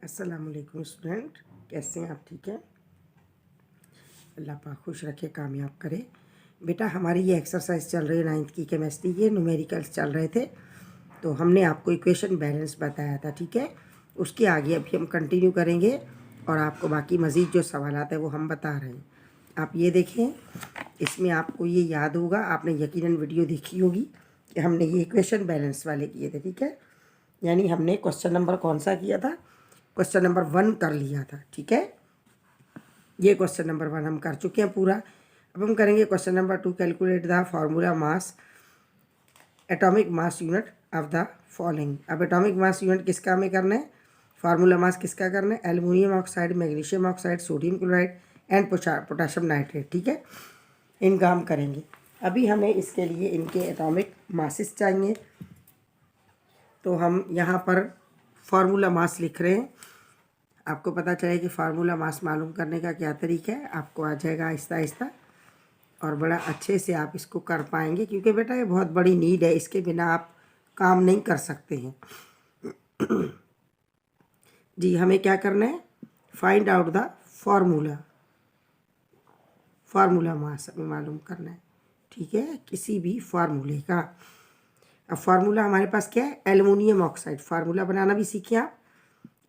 अस्सलामुअलैकुम स्टूडेंट, कैसे हैं आप? ठीक है, अल्लाह पाक खुश रखे, कामयाब करे। बेटा हमारी ये एक्सरसाइज चल रही है 9th की केमिस्ट्री के, न्यूमेरिकल्स चल रहे थे। तो हमने आपको इक्वेशन बैलेंस बताया था, ठीक है। उसके आगे अभी हम कंटिन्यू करेंगे और आपको बाकी मज़ीद जो सवाल है वो हम बता रहे हैं। आप ये देखें, इसमें आपको ये याद होगा, आपने यकीनन वीडियो देखी होगी कि हमने ये इक्वेशन बैलेंस वाले किए थे, ठीक है। यानी हमने क्वेश्चन नंबर कौन सा किया था? क्वेश्चन नंबर 1 कर लिया था, ठीक है। ये क्वेश्चन नंबर 1 हम कर चुके हैं पूरा। अब हम करेंगे question number 2, calculate the formula mass atomic mass unit of the following. अब एटॉमिक मास यूनिट किसका हमें करना है, फार्मूला मास किसका करना है? Aluminium oxide, magnesium oxide, sodium chloride and potassium nitrate, ठीक है। इनका हम करेंगे। अभी हमें इसके लिए इनके एटॉमिक मासेस चाहिए, तो हम यहाँ पर फार्मूला मास लिख रहे हैं। आपको पता चले कि फार्मूला मास मालूम करने का क्या तरीका है, आपको आ जाएगा आहिस्ता आहिस्ता और बड़ा अच्छे से आप इसको कर पाएंगे, क्योंकि बेटा ये बहुत बड़ी नीड है, इसके बिना आप काम नहीं कर सकते हैं। जी, हमें क्या करना है? Find out the formula mass हमें मालूम करना है, ठीक है, किसी भी फार्मूले का। अब फार्मूला हमारे पास क्या है? Aluminium oxide. फार्मूला बनाना भी सीखे आप।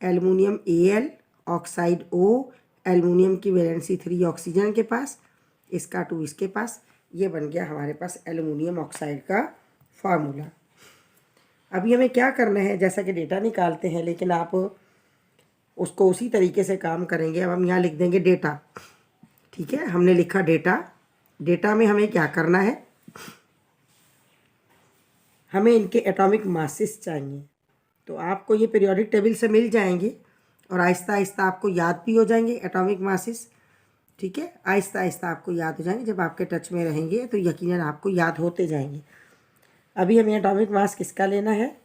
Aluminium Al, oxide O, aluminium की वैलेंसी 3 ऑक्सीजन के पास, इसका 2 इसके पास। ये बन गया हमारे पास एल्युमिनियम ऑक्साइड का फार्मूला। अभी हमें क्या करना है? जैसा कि डेटा निकालते हैं, लेकिन आप उसको उसी तरीके से काम करेंगे। अब हम यहाँ लिख देंगे डेटा, ठीक है। हमने लिखा डेटा। डेटा में हमें क्या करना है? हमें इनके एटॉमिक मासेस चाहिए। तो आपको ये पीरियोडिक टेबल से मिल जाएंगे और आहिस्ता आहिस्ता आपको याद भी हो जाएंगे एटॉमिक मासेस, ठीक है। आहिस्ता आहिस्ता आपको याद हो जाएंगे, जब आपके टच में रहेंगे तो यकीनन आपको याद होते जाएंगे। अभी हमें एटॉमिक मास किसका लेना है?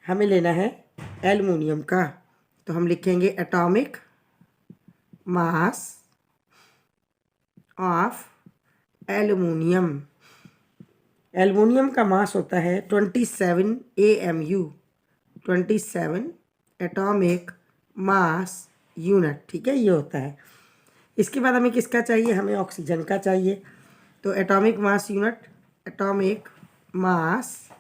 हमें लेना है एल्युमिनियम का। तो हम लिखेंगे atomic mass of aluminium. Aluminium का मास होता है 27 AMU, 27 एटॉमिक मास यूनिट, ठीक है, ये होता है। इसके बाद हमें किसका चाहिए? हमें ऑक्सीजन का चाहिए। तो atomic mass unit, atomic mass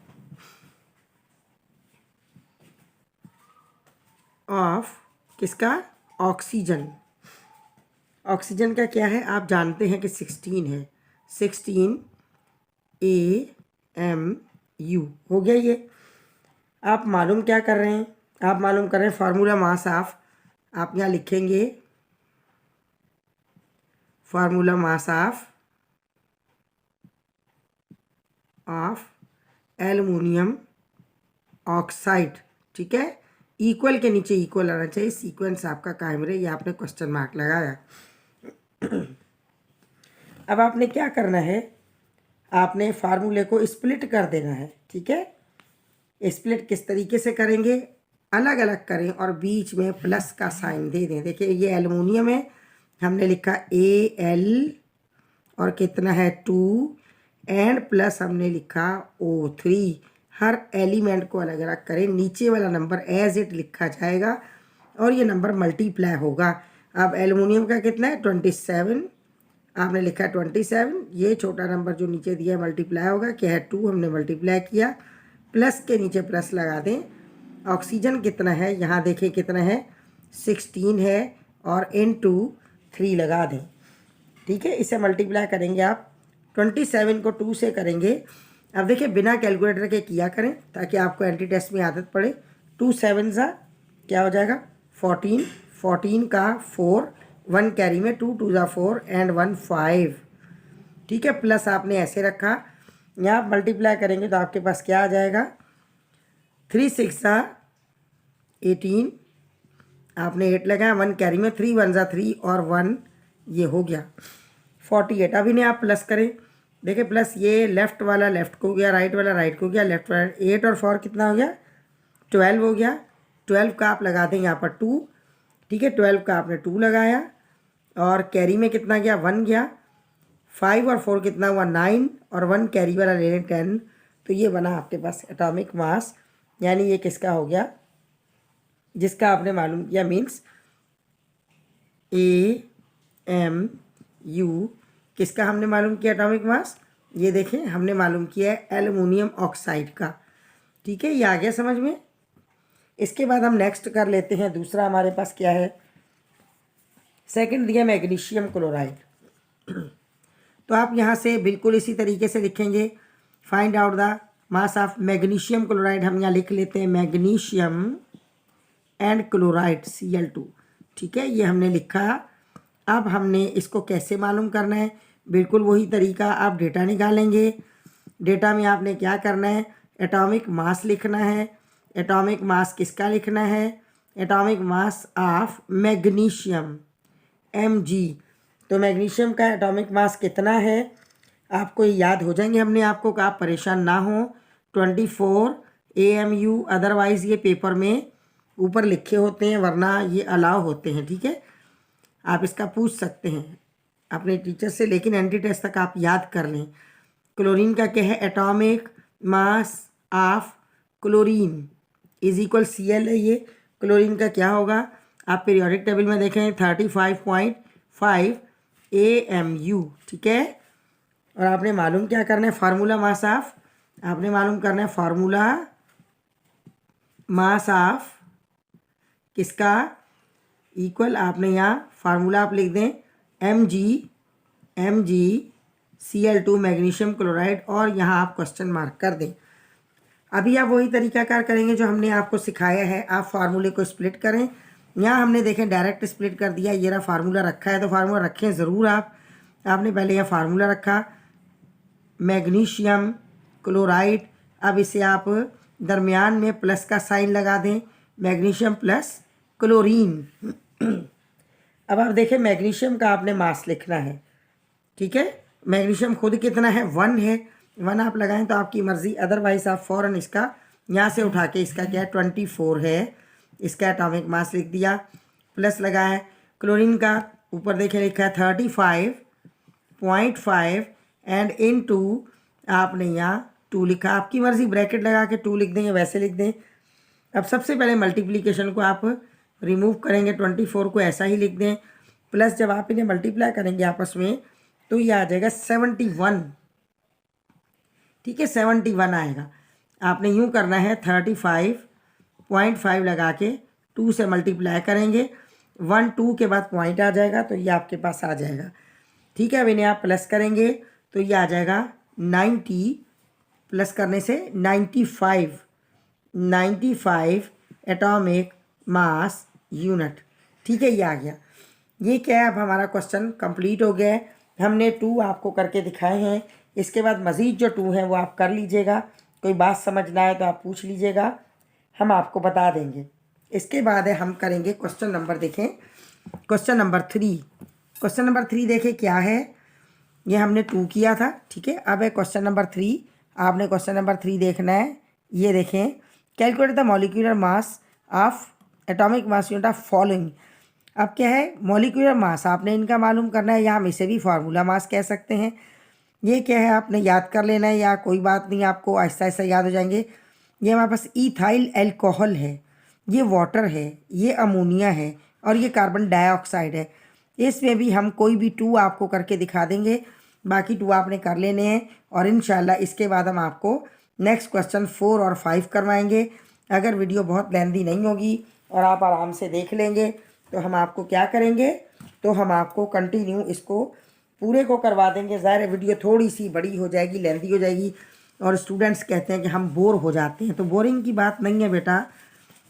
of किसका? ऑक्सीजन। ऑक्सीजन का क्या है? आप जानते हैं कि 16 है, 16 AMU हो गया ये। आप मालूम क्या कर रहे हैं? आप मालूम कर रहे हैं फार्मूला मास ऑफ, आप यहाँ लिखेंगे formula mass of aluminium oxide, ठीक है। इक्वल के नीचे इक्वल आना चाहिए, सीक्वेंस आपका कायम रहे। ये आपने क्वेश्चन मार्क लगाया। अब आपने क्या करना है? आपने फार्मूले को स्प्लिट कर देना है, ठीक है। स्प्लिट किस तरीके से करेंगे? अलग अलग करें और बीच में प्लस का साइन दे दें। देखिए ये एल्युमिनियम है, हमने लिखा Al और कितना है 2 एंड प्लस हमने लिखा O3। हर एलिमेंट को अलग अलग करें, नीचे वाला नंबर एज इट लिखा जाएगा और ये नंबर मल्टीप्लाई होगा। अब एल्युमिनियम का कितना है? 27, आपने लिखा 27। ये छोटा नंबर जो नीचे दिया मल्टीप्लाई होगा, क्या है 2, हमने मल्टीप्लाई किया, प्लस के नीचे प्लस लगा दें। ऑक्सीजन कितना है? यहाँ देखें कितना है, 16 है और इनटू 3 लगा दें, ठीक है। इसे मल्टीप्लाई करेंगे आप, 27 को 2 से करेंगे। अब देखिए बिना कैलकुलेटर के किया करें ताकि आपको एंटी टेस्ट में आदत पड़े। 2 7 सा क्या हो जाएगा? 14, 14 का 4, 1 कैरी में, 2 2 ज़ा 4 एंड 1 5, ठीक है। प्लस आपने ऐसे रखा, यहाँ आप मल्टीप्लाई करेंगे तो आपके पास क्या आ जाएगा? 3 6 ज़ा 18, आपने 8 लगाया, 1 कैरी में, 3 1 ज़ा 3 और 1, ये हो गया 48। अब इन्हें आप प्लस करें, देखिए प्लस ये लेफ्ट वाला लेफ्ट को गया, राइट वाला राइट को गया, लेफ्ट वाला 8 और 4 कितना हो गया? 12 हो गया। 12 का आप लगा दें यहाँ पर 2, ठीक है। 12 का आपने 2 लगाया और कैरी में कितना गया? 1 गया। 5 और 4 कितना हुआ? 9 और 1 कैरी वाला ले लें 10। तो ये बना आपके पास एटॉमिक मास, यानी ये किसका हो गया? जिसका आपने मालूम किया, मीन्स AMU किसका हमने मालूम किया एटॉमिक मास, ये देखें हमने मालूम किया है एल्युमिनियम ऑक्साइड का। ठीक है, ये आ गया समझ में। इसके बाद हम नेक्स्ट कर लेते हैं, दूसरा हमारे पास क्या है, सेकंड दिया मैग्नीशियम क्लोराइड। तो आप यहाँ से बिल्कुल इसी तरीके से लिखेंगे, find out the mass of magnesium chloride. हम यहाँ लिख लेते हैं मैग्नीशियम एंड क्लोराइड Cl2। ठीक है, ये हमने लिखा। अब हमने इसको कैसे मालूम करना है, बिल्कुल वही तरीका, आप डेटा निकालेंगे। डेटा में आपने क्या करना है, एटॉमिक मास लिखना है। एटॉमिक मास किसका लिखना है, atomic mass of magnesium Mg। तो मैग्नीशियम का एटॉमिक मास कितना है आपको ये याद हो जाएंगे, हमने आपको कहा परेशान ना हो, 24 AMU। अदरवाइज़ ये पेपर में ऊपर लिखे होते हैं, वरना ये अलाउ होते हैं। ठीक है, आप इसका पूछ सकते हैं अपने टीचर से, लेकिन एंटी टेस्ट तक आप याद कर लें। क्लोरीन का क्या है, atomic mass of chlorine is equal Cl है। ये क्लोरीन का क्या होगा, आप पीरियोडिक टेबल में देखें 35.5 AMU। ठीक है, और आपने मालूम क्या करना है, फार्मूला मास ऑफ, आपने मालूम करना है फार्मूला मास ऑफ किसका, इक्वल, आपने यहाँ फार्मूला आप लिख दें Mg Cl2 मैग्नीशियम क्लोराइड, और यहाँ आप क्वेश्चन मार्क कर दें। अभी आप वही तरीकाकार करेंगे जो हमने आपको सिखाया है। आप फार्मूले को स्प्लिट करें। यहाँ हमने देखें डायरेक्ट स्प्लिट कर दिया, ये रहा फार्मूला रखा है, तो फार्मूला रखें ज़रूर आप। आपने पहले यह फार्मूला रखा मैग्नीशियम क्लोराइड, अब इसे आप दरमियान में प्लस का साइन लगा दें, मैग्नीशियम प्लस क्लोरीन। अब आप देखें मैग्नीशियम का आपने मास लिखना है। ठीक है, मैग्नीशियम खुद कितना है, 1 है, 1 आप लगाएं तो आपकी मर्ज़ी, अदरवाइज आप फ़ौरन इसका यहाँ से उठा के इसका क्या है 24 है, इसका एटॉमिक मास लिख दिया, प्लस लगाया। क्लोरीन का ऊपर देखें लिखा है 35.5 एंड इनटू आपने यहाँ 2 लिखा, आपकी मर्ज़ी ब्रैकेट लगा के 2 लिख देंगे, वैसे लिख दें। अब सबसे पहले मल्टीप्लिकेशन को आप रिमूव करेंगे, 24 को ऐसा ही लिख दें, प्लस जब आप इन्हें मल्टीप्लाई करेंगे आपस में तो ये आ जाएगा 71। ठीक है, 71 आएगा। आपने यूँ करना है 35.5 लगा के 2 से मल्टीप्लाई करेंगे, 1 2 के बाद पॉइंट आ जाएगा, तो ये आपके पास आ जाएगा। ठीक है, अब इन्हें आप प्लस करेंगे तो ये आ जाएगा 90, प्लस करने से 95 एटॉमिक मास यूनिट। ठीक है, ये आ गया। ये क्या है, अब हमारा क्वेश्चन कंप्लीट हो गया है। हमने 2 आपको करके दिखाए हैं। इसके बाद मज़ीद जो 2 हैं वो आप कर लीजिएगा, कोई बात समझ ना आए तो आप पूछ लीजिएगा, हम आपको बता देंगे। इसके बाद है हम करेंगे क्वेश्चन नंबर, देखें क्वेश्चन नंबर 3। क्वेश्चन नंबर 3 देखें क्या है, ये हमने 2 किया था। ठीक है, अब है क्वेश्चन नंबर 3। आपने क्वेश्चन नंबर 3 देखना है, ये देखें, calculate the molecular mass of atomic mass unit of following. अब क्या है, मॉलिक्यूलर मास आपने इनका मालूम करना है, या हम इसे भी फार्मूला मास कह सकते हैं। ये क्या है आपने याद कर लेना है, या कोई बात नहीं, आपको आहिस्ता आहिस्ता याद हो जाएंगे। ये हमारे पास इथाइल एल्कोहल है, ये वाटर है, ये अमोनिया है, और ये कार्बन डाइऑक्साइड है। इसमें भी हम कोई भी 2 आपको करके दिखा देंगे, बाकी 2 आपने कर लेने हैं, और इंशाल्लाह इसके बाद हम आपको नेक्स्ट क्वेश्चन 4 और 5 करवाएंगे। अगर वीडियो बहुत लेंदी नहीं होगी और आप आराम से देख लेंगे तो हम आपको क्या करेंगे, तो हम आपको कंटिन्यू इसको पूरे को करवा देंगे। ज़ाहिर वीडियो थोड़ी सी बड़ी हो जाएगी, लेंदी हो जाएगी, और स्टूडेंट्स कहते हैं कि हम बोर हो जाते हैं, तो बोरिंग की बात नहीं है बेटा,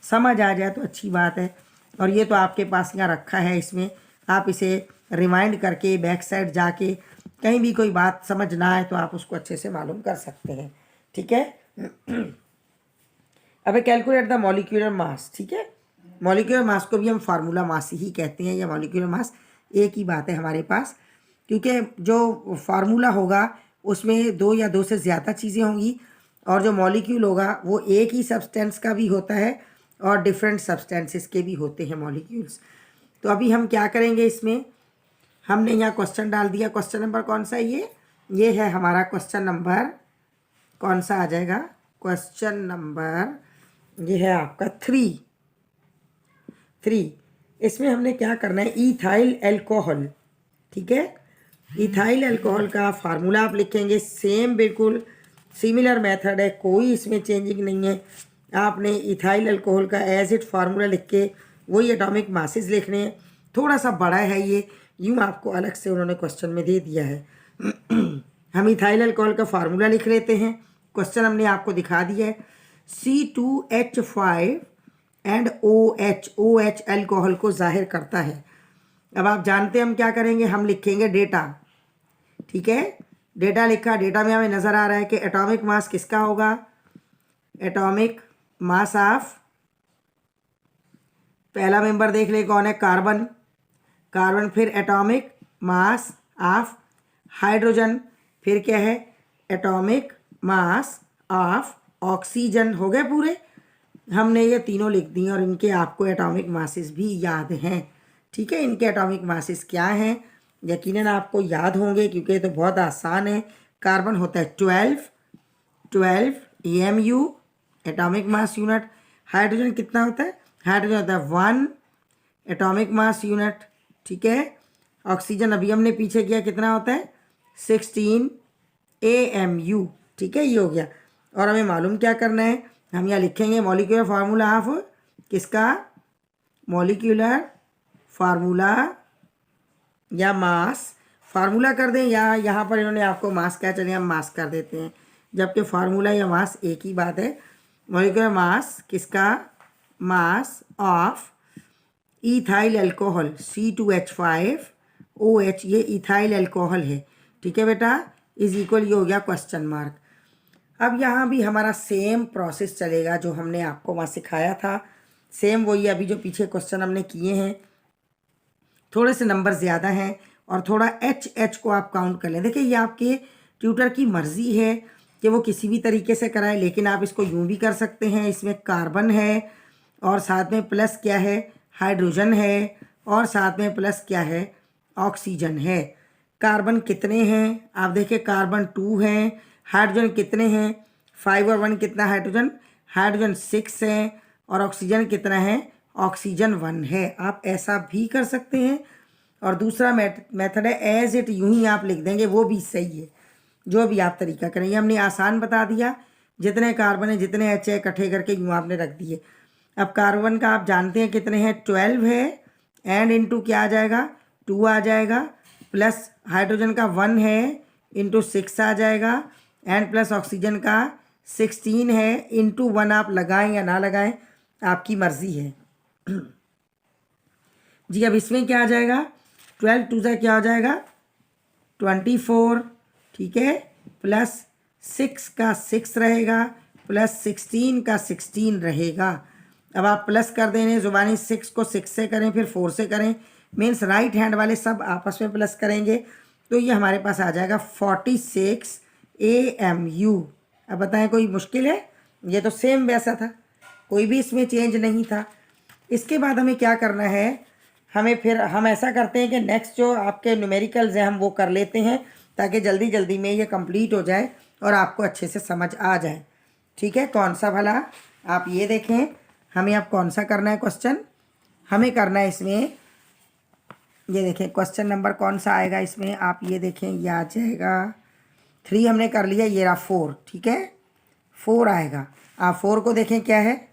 समझ आ जाए तो अच्छी बात है। और ये तो आपके पास यहाँ रखा है, इसमें आप इसे रिमाइंड करके बैक साइड जाके कहीं भी कोई बात समझ ना आए तो आप उसको अच्छे से मालूम कर सकते हैं। ठीक है, अब कैलकुलेट द मॉलिक्यूलर मास। ठीक है, मॉलिक्यूलर मास को भी हम फार्मूला मास ही कहते हैं, या मॉलिक्यूलर मास एक ही बात है हमारे पास, क्योंकि जो फार्मूला होगा उसमें 2 या 2 से ज़्यादा चीज़ें होंगी, और जो मॉलिक्यूल होगा वो एक ही सब्सटेंस का भी होता है और डिफरेंट सब्सटेंसेस के भी होते हैं मॉलिक्यूल्स। तो अभी हम क्या करेंगे, इसमें हमने यहाँ क्वेश्चन डाल दिया। क्वेश्चन नंबर कौन सा है, ये है हमारा क्वेश्चन नंबर, कौन सा आ जाएगा, क्वेश्चन नंबर ये है आपका 3। 3। इसमें हमने क्या करना है, इथाइल अल्कोहल, ठीक है। इथाइल अल्कोहल का फार्मूला आप लिखेंगे, सेम बिल्कुल सिमिलर मेथड है, कोई इसमें चेंजिंग नहीं है। आपने इथाइल अल्कोहल का एज इट फार्मूला लिख के वही एटॉमिक मासेस लिखने हैं। थोड़ा सा बड़ा है ये, यूँ आपको अलग से उन्होंने क्वेश्चन में दे दिया है। हम इथाइल अल्कोहल का फार्मूला लिख लेते हैं, क्वेश्चन हमने आपको दिखा दिया है। C2H5 एंड OH अल्कोहल को जाहिर करता है। अब आप जानते हैं हम क्या करेंगे, हम लिखेंगे डेटा, ठीक है। डेटा लिखा, डेटा में हमें नज़र आ रहा है कि एटॉमिक मास किसका होगा, एटॉमिक मास ऑफ, पहला मेंबर देख ले कौन है, कार्बन, कार्बन, फिर एटॉमिक मास ऑफ हाइड्रोजन, फिर क्या है, एटॉमिक मास ऑफ ऑक्सीजन। हो गए पूरे, हमने ये तीनों लिख दिए और इनके आपको एटॉमिक मासेस भी याद हैं, ठीक है। इनके एटॉमिक मासेस क्या हैं यकीनन आपको याद होंगे क्योंकि ये तो बहुत आसान है। कार्बन होता है 12 AMU atomic mass unit. Hydrogen कितना होता है, हाइड्रोजन होता है 1 एटॉमिक मास यूनिट, ठीक है। ऑक्सीजन अभी हमने पीछे किया, कितना होता है 16 AMU, ठीक है। ये हो गया। और हमें मालूम क्या करना है, हम यहाँ लिखेंगे मॉलिक्यूलर फार्मूला ऑफ किसका, मॉलिक्यूलर फार्मूला या मास फार्मूला कर दें, या यहाँ पर इन्होंने आपको मास क्या, चलिए हम मास कर देते हैं, जबकि फार्मूला या मास एक ही बात है। मॉलिक्यूलर मास किसका, mass of ethyl alcohol C2H5OH, ये इथाइल अल्कोहल है, ठीक है बेटा, इज इक्वल, ये हो गया क्वेश्चन मार्क। अब यहाँ भी हमारा सेम प्रोसेस चलेगा जो हमने आपको वहाँ सिखाया था, सेम वही अभी जो पीछे क्वेश्चन हमने किए हैं, थोड़े से नंबर ज़्यादा हैं और थोड़ा एच को आप काउंट कर लें। देखिए ये आपके ट्यूटर की मर्ज़ी है कि वो किसी भी तरीके से कराए, लेकिन आप इसको यूँ भी कर सकते हैं, इसमें कार्बन है और साथ में प्लस क्या है, हाइड्रोजन है, और साथ में प्लस क्या है, ऑक्सीजन है। कार्बन कितने हैं आप देखिए, कार्बन 2 हैं। हाइड्रोजन कितने हैं, 5 और 1 कितना, हाइड्रोजन 6 है, और ऑक्सीजन कितना है, ऑक्सीजन 1 है। आप ऐसा भी कर सकते हैं। और दूसरा मेथड है एज इट, यूं ही आप लिख देंगे, वो भी सही है, जो भी आप तरीका करें। ये हमने आसान बता दिया, जितने कार्बन है जितने एच है इकट्ठे करके यूँ आपने रख दिए। अब कार्बन का आप जानते हैं कितने हैं, 12 है, एंड इंटू क्या आ जाएगा, 2 आ जाएगा, प्लस हाइड्रोजन का 1 है इंटू 6 आ जाएगा, एंड प्लस ऑक्सीजन का 16 है, इंटू 1 आप लगाएं या ना लगाएं आपकी मर्ज़ी है जी। अब इसमें क्या आ जाएगा, 12 2 से क्या हो जाएगा 24, ठीक है, प्लस 6 का 6 रहेगा, प्लस 16 का 16 रहेगा। अब आप प्लस कर देने ज़ुबानी, 6 को 6 से करें फिर 4 से करें, मीन्स राइट हैंड वाले सब आपस में प्लस करेंगे, तो ये हमारे पास आ जाएगा 46 AMU। अब बताएं कोई मुश्किल है, ये तो सेम वैसा था, कोई भी इसमें चेंज नहीं था। इसके बाद हमें क्या करना है, हमें फिर हम ऐसा करते हैं कि नेक्स्ट जो आपके न्यूमेरिकल्स हैं हम वो कर लेते हैं ताकि जल्दी जल्दी में ये कंप्लीट हो जाए और आपको अच्छे से समझ आ जाए, ठीक है। कौन सा भला, आप ये देखें, हमें अब कौन सा करना है क्वेश्चन, हमें करना है इसमें, ये देखें क्वेश्चन नंबर कौन सा आएगा इसमें, आप ये देखें, ये आ जाएगा 3 हमने कर लिया, ये रहा 4, ठीक है, 4 आएगा। आप 4 को देखें क्या है,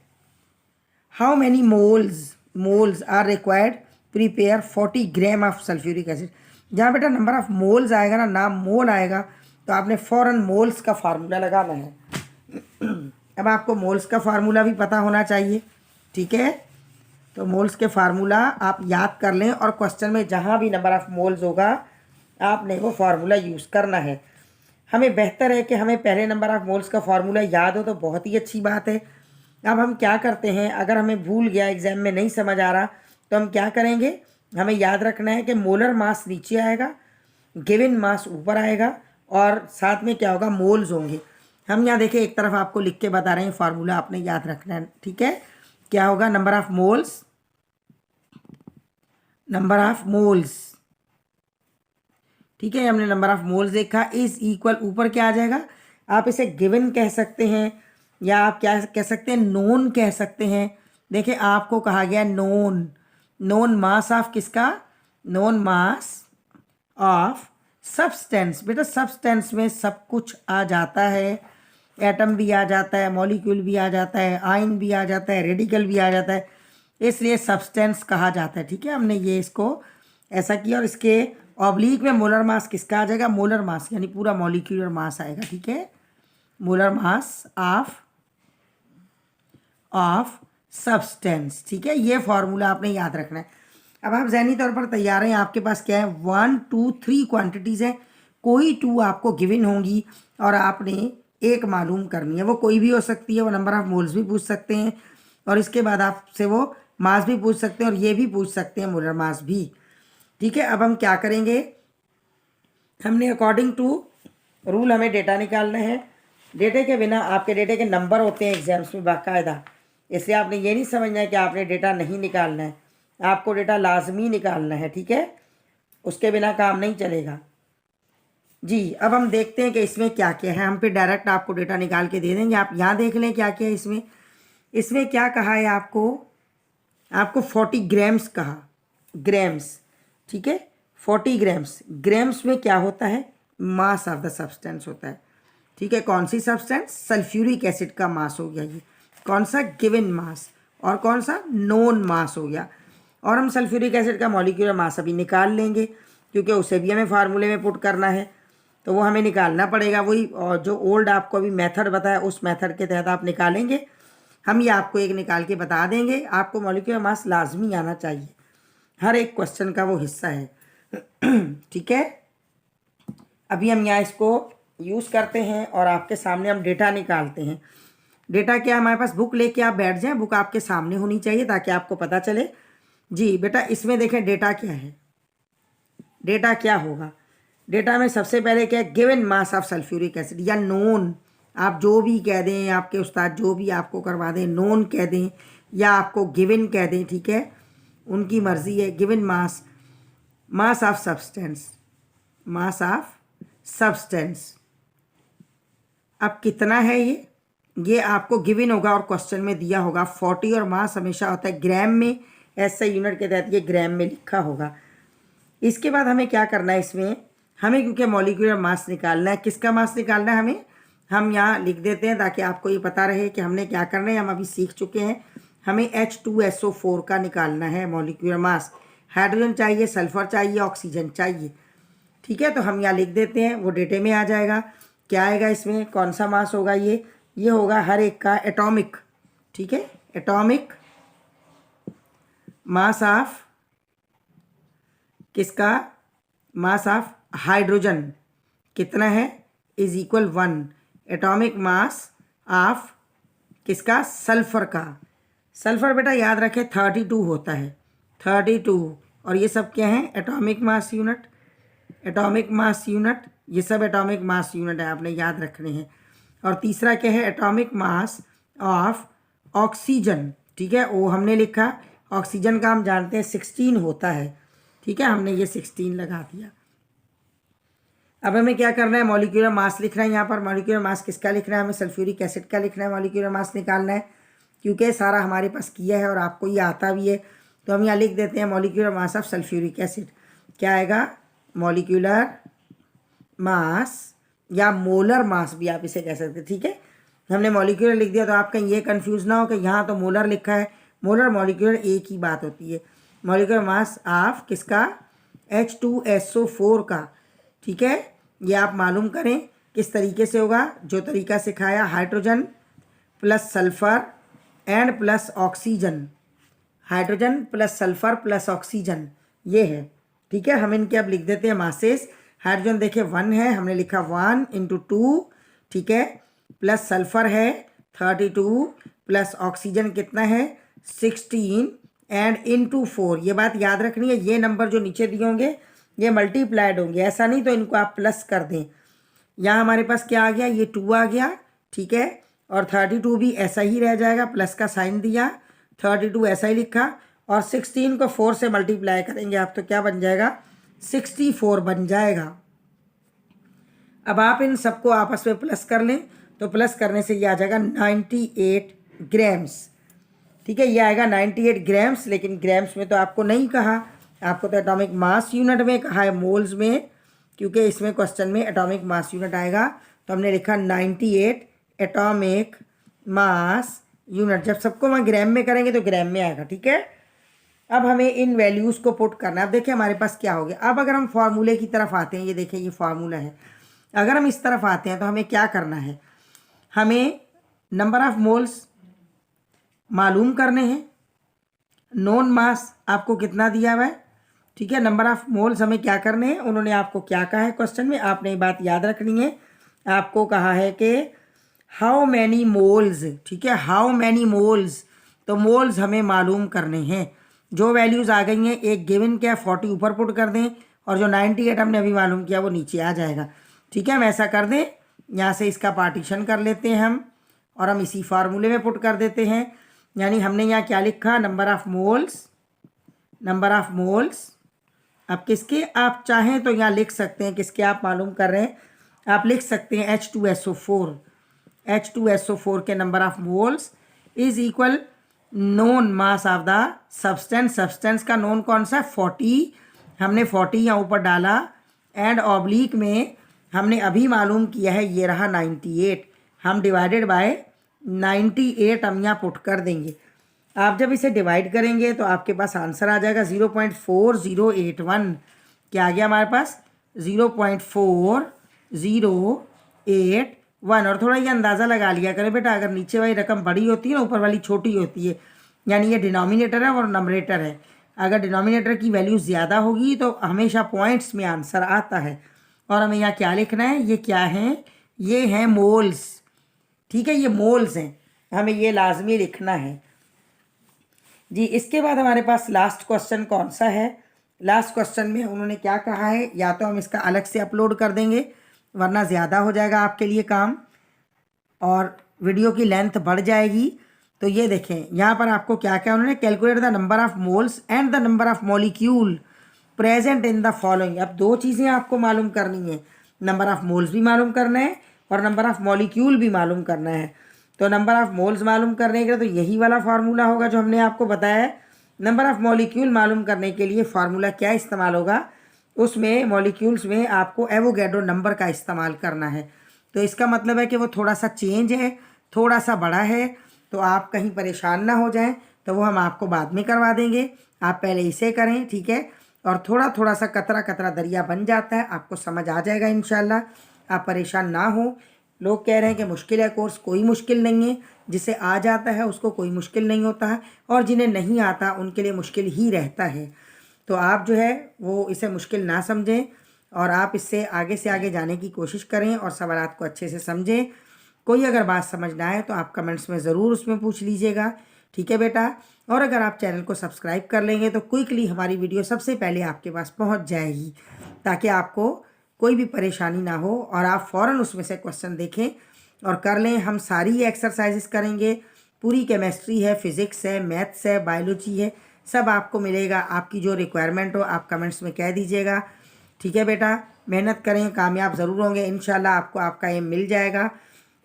how many moles are required prepare 40 gram of sulphuric acid. जहाँ बेटा नंबर ऑफ मोल्स आएगा ना, नाम मोल आएगा, तो आपने फ़ौरन मोल्स का फार्मूला लगाना है। अब आपको मोल्स का फार्मूला भी पता होना चाहिए, ठीक है। तो मोल्स के फार्मूला आप याद कर लें और क्वेश्चन में जहाँ भी नंबर ऑफ मोल्स होगा आपने वो फार्मूला यूज़ करना है। हमें बेहतर है कि हमें पहले नंबर ऑफ मोल्स का फार्मूला याद हो तो बहुत ही अच्छी बात है। अब हम क्या करते हैं, अगर हमें भूल गया, एग्ज़ाम में नहीं समझ आ रहा, तो हम क्या करेंगे, हमें याद रखना है कि मोलर मास नीचे आएगा, गिवन मास ऊपर आएगा, और साथ में क्या होगा, मोल्स होंगे। हम यहाँ देखिए एक तरफ आपको लिख के बता रहे हैं, फार्मूला आपने याद रखना है, ठीक है। क्या होगा, नंबर ऑफ मोल्स, ठीक है, हमने नंबर ऑफ मोल्स देखा, इज इक्वल, ऊपर क्या आ जाएगा, आप इसे गिवन कह सकते हैं या आप क्या कह सकते हैं, नोन कह सकते हैं। देखिए आपको कहा गया नोन, नोन मास ऑफ किसका, नोन मास ऑफ सब्सटेंस। बेटा सब्सटेंस में सब कुछ आ जाता है, एटम भी आ जाता है, मॉलिक्यूल भी आ जाता है, आयन भी आ जाता है, रेडिकल भी आ जाता है, इसलिए सब्सटेंस कहा जाता है। ठीक है, हमने ये इसको ऐसा किया और इसके ऑब्लिक में मोलर मास किसका आ जाएगा, मोलर मास यानी पूरा मॉलिक्यूलर मास आएगा। ठीक है, मोलर मास ऑफ सब्सटेंस। ठीक है, ये फॉर्मूला आपने याद रखना है। अब आप ज़हनी तौर पर तैयार हैं, आपके पास क्या है, 1 2 3 क्वांटिटीज़ हैं, कोई 2 आपको गिवन होंगी और आपने एक मालूम करनी है। वो कोई भी हो सकती है, वो नंबर ऑफ मोल्स भी पूछ सकते हैं और इसके बाद आपसे वो मास भी पूछ सकते हैं और ये भी पूछ सकते हैं मोलर मास भी। ठीक है, अब हम क्या करेंगे, हमने अकॉर्डिंग टू रूल हमें डेटा निकालना है। डेटे के बिना आपके डेटे के नंबर होते हैं एग्जाम्स में बाकायदा, इसलिए आपने ये नहीं समझना है कि आपने डेटा नहीं निकालना है, आपको डेटा लाजमी निकालना है। ठीक है, उसके बिना काम नहीं चलेगा जी। अब हम देखते हैं कि इसमें क्या क्या है, हम पे डायरेक्ट आपको डेटा निकाल के दे देंगे। आप यहाँ देख लें क्या क्या है इसमें। इसमें क्या कहा है आपको 40 ग्राम्स कहा, ग्राम्स। ठीक है, 40 ग्राम्स। ग्राम्स में क्या होता है, मास ऑफ द सब्सटेंस होता है। ठीक है, कौन सी सब्सटेंस, सल्फ्यूरिक एसिड का मास हो गया ये, कौन सा, गिवन मास, और कौन सा, नोन मास हो गया। और हम सल्फ्यूरिक एसिड का मॉलिक्यूलर मास अभी निकाल लेंगे क्योंकि उसे भी हमें फार्मूले में पुट करना है, तो वो हमें निकालना पड़ेगा। वही और जो ओल्ड आपको अभी मेथड बताया उस मेथड के तहत आप निकालेंगे। हम ये आपको एक निकाल के बता देंगे। आपको मॉलिक्यूलर मास लाजमी आना चाहिए, हर एक क्वेश्चन का वो हिस्सा है। ठीक है, अभी हम यहाँ इसको यूज़ करते हैं और आपके सामने हम डेटा निकालते हैं। डेटा क्या, हमारे पास बुक लेके आप बैठ जाएं, बुक आपके सामने होनी चाहिए ताकि आपको पता चले। जी बेटा, इसमें देखें डेटा क्या है, डेटा क्या होगा। डेटा में सबसे पहले क्या है, given mass of sulphuric acid या नोन, आप जो भी कह दें, आपके उस्ताद जो भी आपको करवा दें, नोन कह दें या आपको गिवन कह दें, ठीक है, उनकी मर्जी है। Given mass, mass of substance, mass of substance. अब कितना है ये आपको गिवन होगा और क्वेश्चन में दिया होगा 40, और मास हमेशा होता है ग्राम में, ऐसे यूनिट के तहत ये ग्राम में लिखा होगा। इसके बाद हमें क्या करना है, इसमें हमें क्योंकि मॉलिक्यूलर मास निकालना है, किसका मास निकालना है हमें, हम यहाँ लिख देते हैं ताकि आपको ये पता रहे कि हमने क्या करना है। हम अभी सीख चुके हैं, हमें H2SO4 का निकालना है मॉलिक्यूलर मास। हाइड्रोजन चाहिए, सल्फर चाहिए, ऑक्सीजन चाहिए। ठीक है, तो हम यहाँ लिख देते हैं, वो डेटे में आ जाएगा। क्या आएगा इसमें, कौन सा मास होगा ये होगा हर एक का एटॉमिक। ठीक है, एटॉमिक मास ऑफ किसका, मास ऑफ हाइड्रोजन कितना है, is equal 1। Atomic mass of किसका, सल्फर का। सल्फर बेटा याद रखें 32 होता है, 32। और ये सब क्या है, atomic mass unit, atomic mass unit, ये सब एटॉमिक मास यूनिट है, आपने याद रखने हैं। और तीसरा क्या है, एटॉमिक मास ऑफ ऑक्सीजन। ठीक है, वो हमने लिखा, ऑक्सीजन का हम जानते हैं 16 होता है। ठीक है, हमने ये 16 लगा दिया। अब हमें क्या करना है, मॉलिक्यूलर मास लिखना है। यहाँ पर मॉलिक्यूलर मास किसका लिखना है, हमें सल्फ्यूरिक एसिड का लिखना है, मॉलिक्यूलर मास निकालना है। क्योंकि सारा हमारे पास किया है और आपको ये आता भी है, तो हम यहाँ लिख देते हैं molecular mass of sulphuric acid. क्या आएगा, मॉलिक्यूलर मास या मोलर मास भी आप इसे कह सकते हैं। ठीक है, हमने मॉलिक्यूलर लिख दिया तो आप कहीं ये कंफ्यूज ना हो कि यहाँ तो मोलर लिखा है, मोलर मॉलिक्यूलर एक ही बात होती है। मॉलिक्यूलर मास ऑफ किसका, H2SO4 का। ठीक है, ये आप मालूम करें किस तरीके से होगा, जो तरीका सिखाया, hydrogen plus sulphur and plus oxygen, hydrogen plus sulphur plus oxygen, ये है। ठीक है, हम इनके अब लिख देते हैं मासेस। हाइड्रोजन देखिए 1 है, हमने लिखा 1 × 2, ठीक है, प्लस सल्फर है 32, प्लस ऑक्सीजन कितना है 16 एंड × 4। ये बात याद रखनी है, ये नंबर जो नीचे दिए होंगे ये मल्टीप्लाइड होंगे, ऐसा नहीं तो इनको आप प्लस कर दें। यहाँ हमारे पास क्या आ गया, ये 2 आ गया। ठीक है, और 32 भी ऐसा ही रह जाएगा, प्लस का साइन दिया, 32 ऐसा ही लिखा, और 16 को 4 से मल्टीप्लाई करेंगे आप तो क्या बन जाएगा, 64 बन जाएगा। अब आप इन सबको आपस में प्लस कर लें तो प्लस करने से ये आ जाएगा 98 ग्राम्स। ठीक है। ये आएगा 98 ग्राम्स, लेकिन ग्राम्स में तो आपको नहीं कहा, आपको तो एटॉमिक मास यूनिट में कहा है, मोल्स में, क्योंकि इसमें क्वेश्चन में एटॉमिक मास यूनिट आएगा। तो हमने लिखा 98 एटॉमिक मास यूनिट। जब सबको वहाँ ग्राम में करेंगे तो ग्राम में आएगा, ठीक है। अब हमें इन वैल्यूज़ को पुट करना है। अब देखिए हमारे पास क्या हो गया। अब अगर हम फार्मूले की तरफ आते हैं, ये देखिए ये फार्मूला है, अगर हम इस तरफ आते हैं तो हमें क्या करना है, हमें नंबर ऑफ मोल्स मालूम करने हैं। नॉन मास आपको कितना दिया हुआ है, ठीक है। नंबर ऑफ मोल्स हमें क्या करने हैं, उन्होंने आपको क्या कहा है क्वेश्चन में, आपने ये बात याद रखनी है। आपको कहा है कि हाउ मैनी मोल्स, ठीक है, हाउ मैनी मोल्स, तो मोल्स हमें मालूम करने हैं। जो वैल्यूज़ आ गई हैं, एक गिवन क्या 40 ऊपर पुट कर दें, और जो 98 हमने अभी मालूम किया वो नीचे आ जाएगा, ठीक है। हम ऐसा कर दें, यहाँ से इसका पार्टीशन कर लेते हैं हम, और हम इसी फार्मूले में पुट कर देते हैं। यानी हमने यहाँ क्या लिखा, number of moles, number of moles. अब किसके आप चाहें तो यहाँ लिख सकते हैं, किसके आप मालूम कर रहे हैं, आप लिख सकते हैं H2SO4, H2SO4 के number of moles is equal known mass of the substance. Substance का नोन कौन सा है, 40, हमने 40 यहाँ ऊपर डाला, एंड ऑब्लिक में हमने अभी मालूम किया है, ये रहा 98, हम डिवाइडेड बाय 98 हम यहाँ पुट कर देंगे। आप जब इसे डिवाइड करेंगे तो आपके पास आंसर आ जाएगा 0.4081। क्या आ गया हमारे पास, 0.4081। और थोड़ा ये अंदाज़ा लगा लिया करें बेटा, अगर नीचे वाली रकम बड़ी होती है ना, ऊपर वाली छोटी होती है, यानी ये डिनोमिनेटर है और नंबरेटर है। अगर डिनोमिनेटर की वैल्यू ज़्यादा होगी तो हमेशा पॉइंट्स में आंसर आता है। और हमें यहाँ क्या लिखना है, ये क्या है, ये हैं मोल्स, ठीक है, ये मोल्स हैं, हमें ये लाजमी लिखना है जी। इसके बाद हमारे पास लास्ट क्वेश्चन कौन सा है, लास्ट क्वेश्चन में उन्होंने क्या कहा है, या तो हम इसका अलग से अपलोड कर देंगे वरना ज़्यादा हो जाएगा आपके लिए काम और वीडियो की लेंथ बढ़ जाएगी। तो ये देखें यहाँ पर आपको क्या क्या उन्होंने, calculate the number of moles and the number of molecule present in the following. अब दो चीज़ें आपको मालूम करनी है, नंबर ऑफ मोल्स भी मालूम करना है और नंबर ऑफ मॉलिक्यूल भी मालूम करना है। तो नंबर ऑफ मोल्स मालूम करने के लिए तो यही वाला फार्मूला होगा जो हमने आपको बताया है। नंबर ऑफ मॉलिक्यूल मालूम करने के लिए फार्मूला क्या इस्तेमाल होगा, उसमें मॉलिक्यूल्स में आपको एवोगैड्रो नंबर का इस्तेमाल करना है। तो इसका मतलब है कि वो थोड़ा सा चेंज है, थोड़ा सा बड़ा है, तो आप कहीं परेशान ना हो जाएं, तो वो हम आपको बाद में करवा देंगे। आप पहले इसे करें, ठीक है, और थोड़ा थोड़ा सा कतरा कतरा दरिया बन जाता है, आपको समझ आ जाएगा इंशाल्लाह। आप परेशान ना हो। लोग कह रहे हैं कि मुश्किल है कोर्स, कोई मुश्किल नहीं है, जिसे आ जाता है उसको कोई मुश्किल नहीं होता है, और जिन्हें नहीं आता उनके लिए मुश्किल ही रहता है। तो आप जो है वो इसे मुश्किल ना समझें और आप इससे आगे से आगे जाने की कोशिश करें और सवालात को अच्छे से समझें। कोई अगर बात समझ ना आए तो आप कमेंट्स में ज़रूर उसमें पूछ लीजिएगा, ठीक है बेटा। और अगर आप चैनल को सब्सक्राइब कर लेंगे तो क्विकली हमारी वीडियो सबसे पहले आपके पास पहुंच जाएगी, ताकि आपको कोई भी परेशानी ना हो और आप फ़ौरन उसमें से क्वेश्चन देखें और कर लें। हम सारी एक्सरसाइजेस करेंगे, पूरी केमिस्ट्री है, फिज़िक्स है, मैथ्स है, बायोलॉजी है, सब आपको मिलेगा। आपकी जो रिक्वायरमेंट हो आप कमेंट्स में कह दीजिएगा, ठीक है बेटा। मेहनत करें, कामयाब ज़रूर होंगे इंशाल्लाह, आपको आपका एम मिल जाएगा।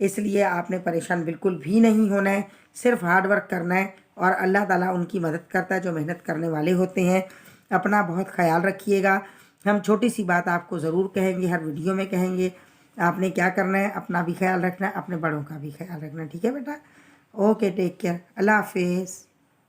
इसलिए आपने परेशान बिल्कुल भी नहीं होना है, सिर्फ हार्ड वर्क करना है और अल्लाह ताला उनकी मदद करता है जो मेहनत करने वाले होते हैं। अपना बहुत ख्याल रखिएगा। हम छोटी सी बात आपको ज़रूर कहेंगे, हर वीडियो में कहेंगे। आपने क्या करना है, अपना भी ख्याल रखना है, अपने बड़ों का भी ख्याल रखना है, ठीक है बेटा। ओके, टेक केयर, अल्लाह हाफिज़।